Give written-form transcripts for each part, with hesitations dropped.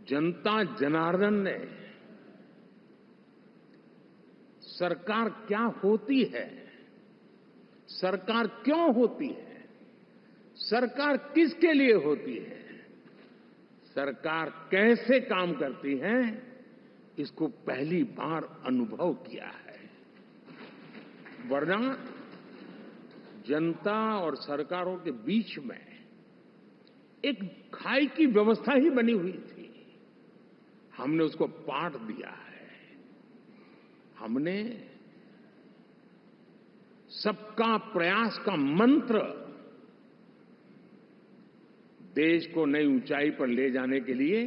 जनता जनार्दन ने सरकार क्या होती है, सरकार क्यों होती है, सरकार किसके लिए होती है, सरकार कैसे काम करती है, इसको पहली बार अनुभव किया है। वरना जनता और सरकारों के बीच में एक खाई की व्यवस्था ही बनी हुई थी। हमने उसको पाट दिया है। हमने सबका प्रयास का मंत्र देश को नई ऊंचाई पर ले जाने के लिए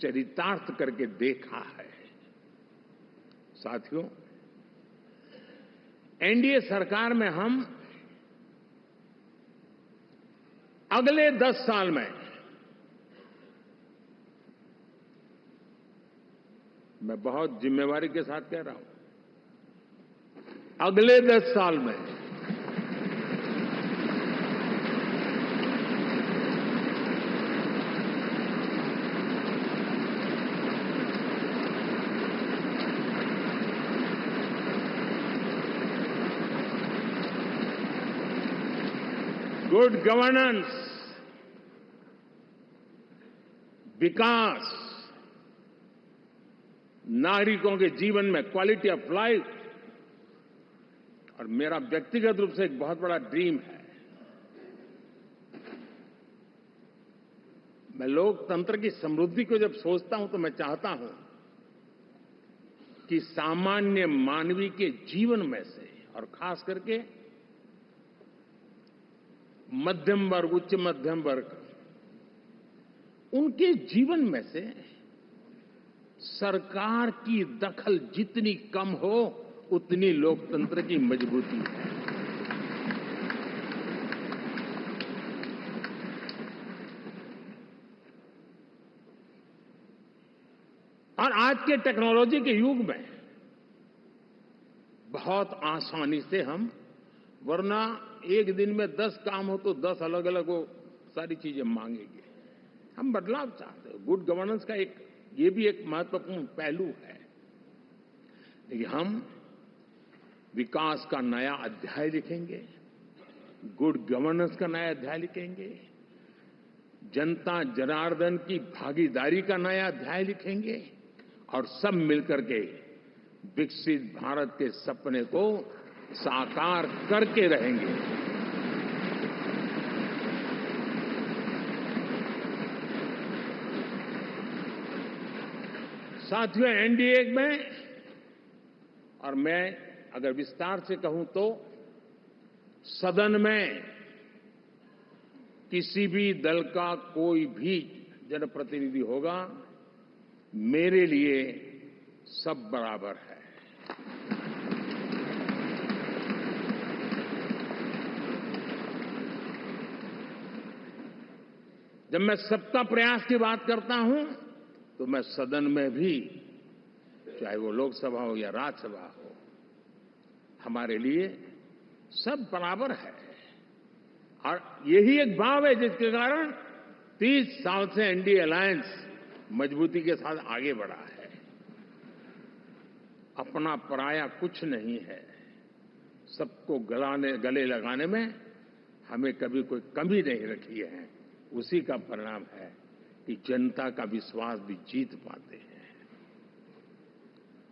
चरितार्थ करके देखा है। साथियों, एनडीए सरकार में हम अगले 10 साल में, मैं बहुत जिम्मेवारी के साथ कह रहा हूं, अगले 10 साल में गुड गवर्नेंस, विकास, नागरिकों के जीवन में क्वालिटी ऑफ लाइफ, और मेरा व्यक्तिगत रूप से एक बहुत बड़ा ड्रीम है, मैं लोकतंत्र की समृद्धि को जब सोचता हूं तो मैं चाहता हूं कि सामान्य मानवीय के जीवन में से, और खास करके मध्यम वर्ग, उच्च मध्यम वर्ग, उनके जीवन में से सरकार की दखल जितनी कम हो, उतनी लोकतंत्र की मजबूती है। और आज के टेक्नोलॉजी के युग में बहुत आसानी से हम, वरना एक दिन में 10 काम हो तो 10 अलग अलग वो सारी चीजें मांगेंगे। हम बदलाव चाहते हैं। गुड गवर्नेंस का ये भी एक महत्वपूर्ण पहलू है। लेकिन हम विकास का नया अध्याय लिखेंगे, गुड गवर्नेंस का नया अध्याय लिखेंगे, जनता जनार्दन की भागीदारी का नया अध्याय लिखेंगे, और सब मिलकर के विकसित भारत के सपने को साकार करके रहेंगे। साथियों, एनडीए में, और मैं अगर विस्तार से कहूं तो सदन में किसी भी दल का कोई भी जनप्रतिनिधि होगा, मेरे लिए सब बराबर है। जब मैं सबका प्रयास की बात करता हूं तो मैं सदन में भी, चाहे वो लोकसभा हो या राज्यसभा हो, हमारे लिए सब बराबर है। और यही एक भाव है जिसके कारण 30 साल से एनडीए अलायंस मजबूती के साथ आगे बढ़ा है। अपना पराया कुछ नहीं है। सबको गले लगाने में हमें कभी कोई कमी नहीं रखी है। उसी का परिणाम है कि जनता का विश्वास भी जीत पाते हैं।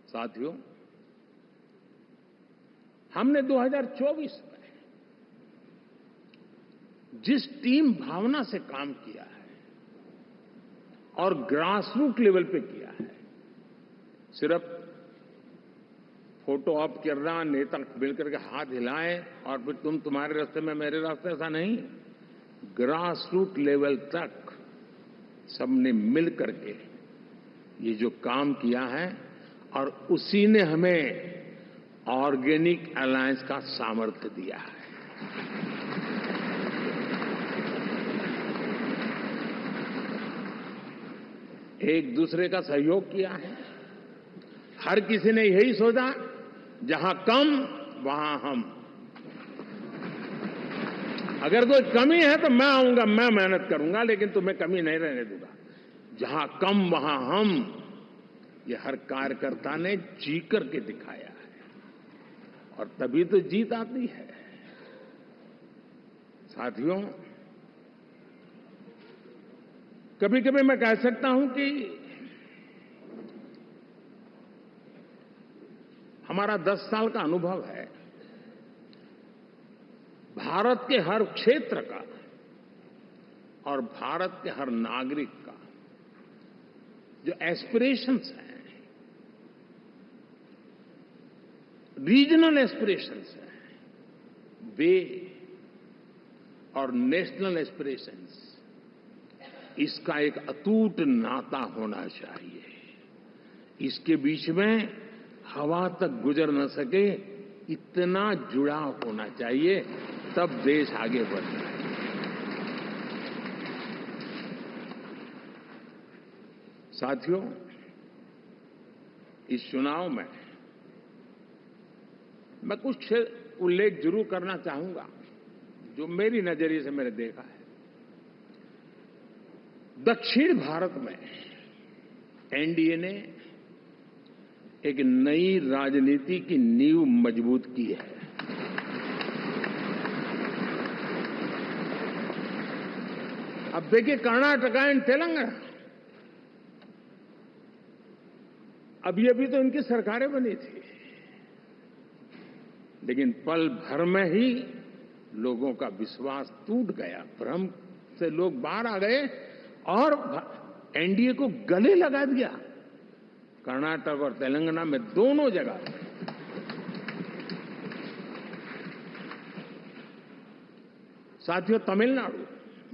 साथियों, हमने 2024 में जिस टीम भावना से काम किया है और ग्रासरूट लेवल पे किया है, सिर्फ फोटो ऑप करना, नेता मिलकर के हाथ हिलाएं और फिर तुम्हारे रास्ते में मेरे रास्ते, ऐसा नहीं। ग्रासरूट लेवल तक सबने मिल करके ये जो काम किया है, और उसी ने हमें ऑर्गेनिक अलायंस का सामर्थ्य दिया है। एक दूसरे का सहयोग किया है। हर किसी ने यही सोचा, जहां कम वहां हम। अगर कोई कमी है तो मैं आऊंगा, मैं मेहनत करूंगा, लेकिन तुम्हें कमी नहीं रहने दूंगा। जहां कम वहां हम, ये हर कार्यकर्ता ने जी करके दिखाया है और तभी तो जीत आती है। साथियों, कभी कभी मैं कह सकता हूं कि हमारा 10 साल का अनुभव है भारत के हर क्षेत्र का और भारत के हर नागरिक का जो एस्पिरेशंस हैं, रीजनल एस्पिरेशंस हैं, वे और नेशनल एस्पिरेशंस, इसका एक अटूट नाता होना चाहिए। इसके बीच में हवा तक गुजर न सके इतना जुड़ाव होना चाहिए, तब देश आगे बढ़ता है। साथियों, इस चुनाव में मैं कुछ उल्लेख जरूर करना चाहूंगा जो मेरी नजरिए से मैंने देखा है। दक्षिण भारत में एनडीए ने एक नई राजनीति की नींव मजबूत की है। अब देखिए, कर्नाटक एंड तेलंगाना, अभी अभी तो इनकी सरकारें बनी थी, लेकिन पल भर में ही लोगों का विश्वास टूट गया, भ्रम से लोग बाहर आ गए और एनडीए को गले लगा दिया। कर्नाटक और तेलंगाना में दोनों जगह साथियों, तमिलनाडु,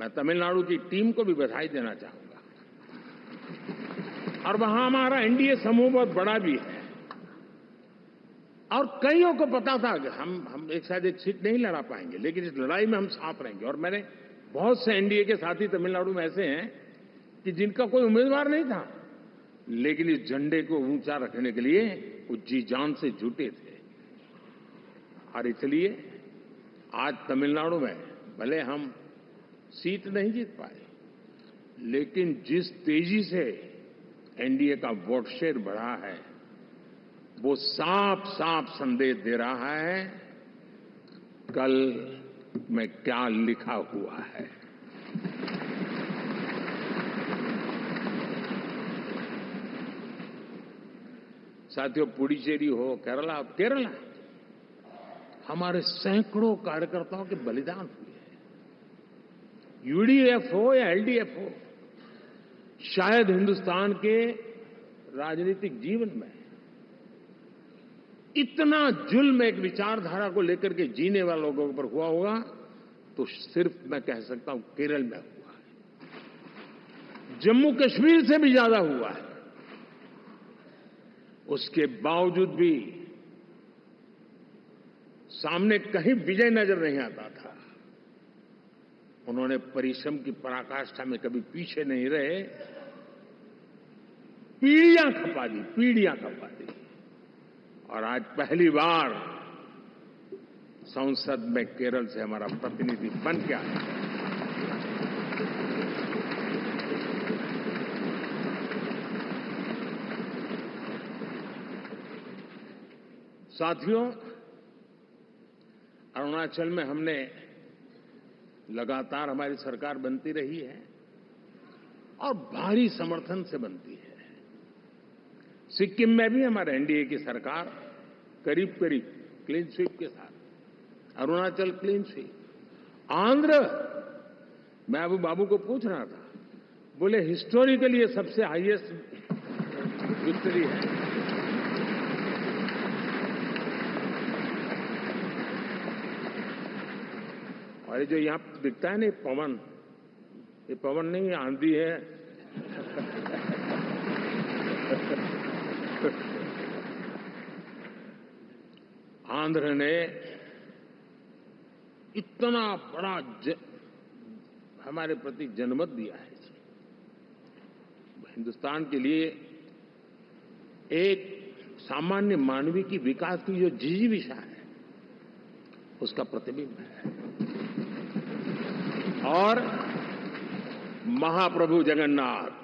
मैं तमिलनाडु की टीम को भी बधाई देना चाहूंगा और वहां हमारा एनडीए समूह बहुत बड़ा भी है और कईयों को पता था कि हम एक साथ एक सीट नहीं लड़ा पाएंगे, लेकिन इस लड़ाई में हम साथ रहेंगे। और मैंने बहुत से एनडीए के साथी तमिलनाडु में ऐसे हैं कि जिनका कोई उम्मीदवार नहीं था, लेकिन इस झंडे को ऊंचा रखने के लिए वो जी जान से जुटे थे। और इसलिए आज तमिलनाडु में भले हम सीट नहीं जीत पाए, लेकिन जिस तेजी से एनडीए का वोट शेयर बढ़ा है, वो साफ साफ संदेश दे रहा है कल में क्या लिखा हुआ है। साथियों, पुडुचेरी हो, केरला, हमारे सैकड़ों कार्यकर्ताओं के बलिदान हुए हैं। यूडीएफ हो या एलडीएफ हो, शायद हिंदुस्तान के राजनीतिक जीवन में इतना जुल्म एक विचारधारा को लेकर के जीने वाले लोगों पर हुआ होगा तो सिर्फ मैं कह सकता हूं केरल में हुआ है। जम्मू कश्मीर से भी ज्यादा हुआ है। उसके बावजूद भी सामने कहीं विजय नजर नहीं आता था। उन्होंने परिश्रम की पराकाष्ठा में कभी पीछे नहीं रहे, पीढ़ियां खपा दी और आज पहली बार संसद में केरल से हमारा प्रतिनिधि बन के आया। साथियों, अरुणाचल में हमने लगातार, हमारी सरकार बनती रही है और भारी समर्थन से बनती है। सिक्किम में भी हमारे एनडीए की सरकार करीब करीब क्लीन स्वीप के साथ, अरुणाचल क्लीन स्वीप। आंध्र, मैं अबू बाबू को पूछ रहा था, बोले हिस्टोरिकली ये सबसे हाईएस्ट विक्ट्री है। और ये जो यहां दिखता है ना पवन, ये पवन नहीं, आंधी है। आंध्र ने इतना बड़ा हमारे प्रति जनमत दिया है। हिंदुस्तान के लिए एक सामान्य मानवीय की विकास की जो जिजीविषा है, उसका प्रतिबिंब है। और महाप्रभु जगन्नाथ